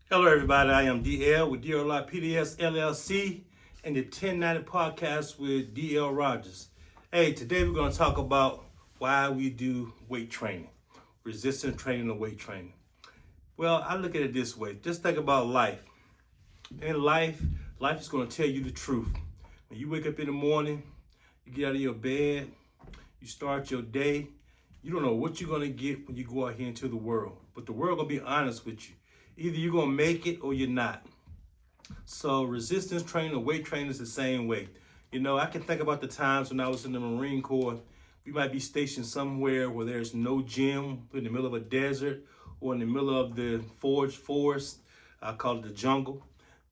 Hello, everybody. I am DL with DLR-PDS LLC and the 1090 podcast with DL Rogers. Hey, today we're going to talk about why we do weight training, resistance training or weight training. Well, I look at it this way. Just think about life. In life is going to tell you the truth. When you wake up in the morning, you get out of your bed, you start your day, you don't know what you're going to get when you go out here into the world. But the world going to be honest with you. Either you're going to make it or you're not. So resistance training or weight training is the same way. You know, I can think about the times when I was in the Marine Corps. We might be stationed somewhere where there's no gym, in the middle of a desert or in the middle of the forest. I call it the jungle,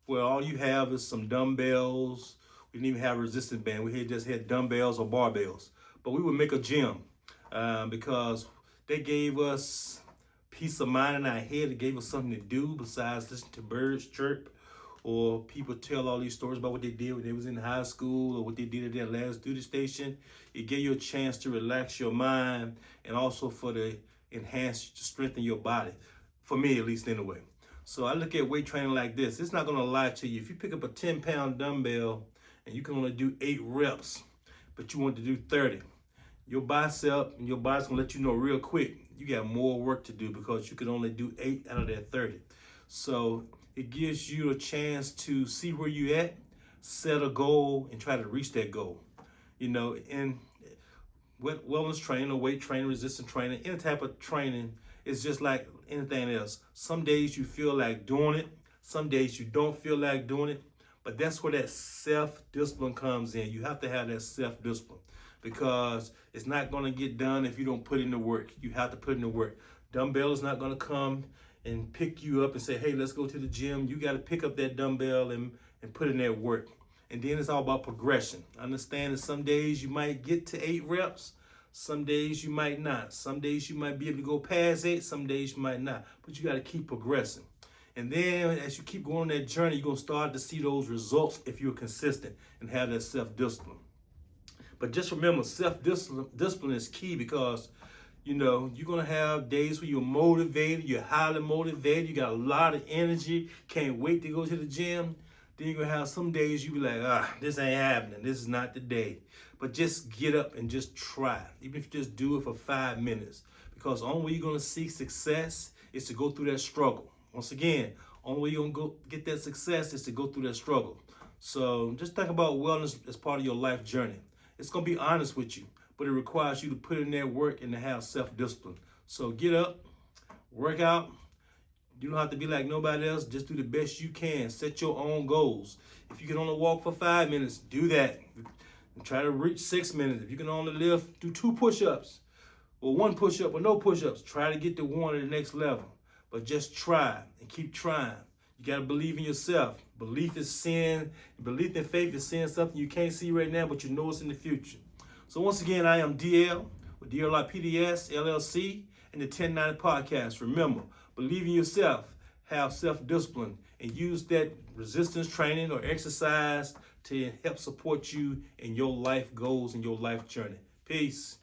where all you have is some dumbbells. We didn't even have a resistance band. We just had dumbbells or barbells. But we would make a gym because they gave us peace of mind in our head. It gave us something to do besides listen to birds chirp or people tell all these stories about what they did when they was in high school or what they did at their last duty station. It gave you a chance to relax your mind and also for the enhance, to strengthen your body. For me, at least anyway. So I look at weight training like this. It's not going to lie to you. If you pick up a 10-pound dumbbell and you can only do 8 reps, but you want to do 30, your bicep and your body's going to let you know real quick you got more work to do because you can only do 8 out of that 30. So it gives you a chance to see where you at, set a goal, and try to reach that goal. You know, and wellness training or weight training, resistance training, any type of training is just like anything else. Some days you feel like doing it. Some days you don't feel like doing it. But that's where that self-discipline comes in. You have to have that self-discipline because it's not going to get done if you don't put in the work. You have to put in the work. Dumbbell is not going to come and pick you up and say, hey, let's go to the gym. You got to pick up that dumbbell and put in that work. And then it's all about progression. Understand that some days you might get to 8 reps. Some days you might not. Some days you might be able to go past 8. Some days you might not. But you got to keep progressing. And then as you keep going on that journey, you're going to start to see those results if you're consistent and have that self-discipline. But just remember, self-discipline is key because, you know, you're going to have days where you're motivated, you're highly motivated, you got a lot of energy, can't wait to go to the gym. Then you're going to have some days you be like, this ain't happening. This is not the day. But just get up and just try. Even if you just do it for 5 minutes. Because the only way you're going to see success is to go through that struggle. Once again, only way you're going to go get that success is to go through that struggle. So just think about wellness as part of your life journey. It's going to be honest with you, but it requires you to put in that work and to have self-discipline. So get up, work out. You don't have to be like nobody else. Just do the best you can. Set your own goals. If you can only walk for 5 minutes, do that. And try to reach 6 minutes. If you can only lift, do 2 push-ups or 1 push-up or no push-ups. Try to get to 1 at the next level. But just try and keep trying. You got to believe in yourself. Belief is sin. Belief and faith is seeing something you can't see right now, but you know it's in the future. So once again, I am DL with DLR-PDS LLC and the 1090 podcast. Remember, believe in yourself, have self-discipline, and use that resistance training or exercise to help support you in your life goals and your life journey. Peace.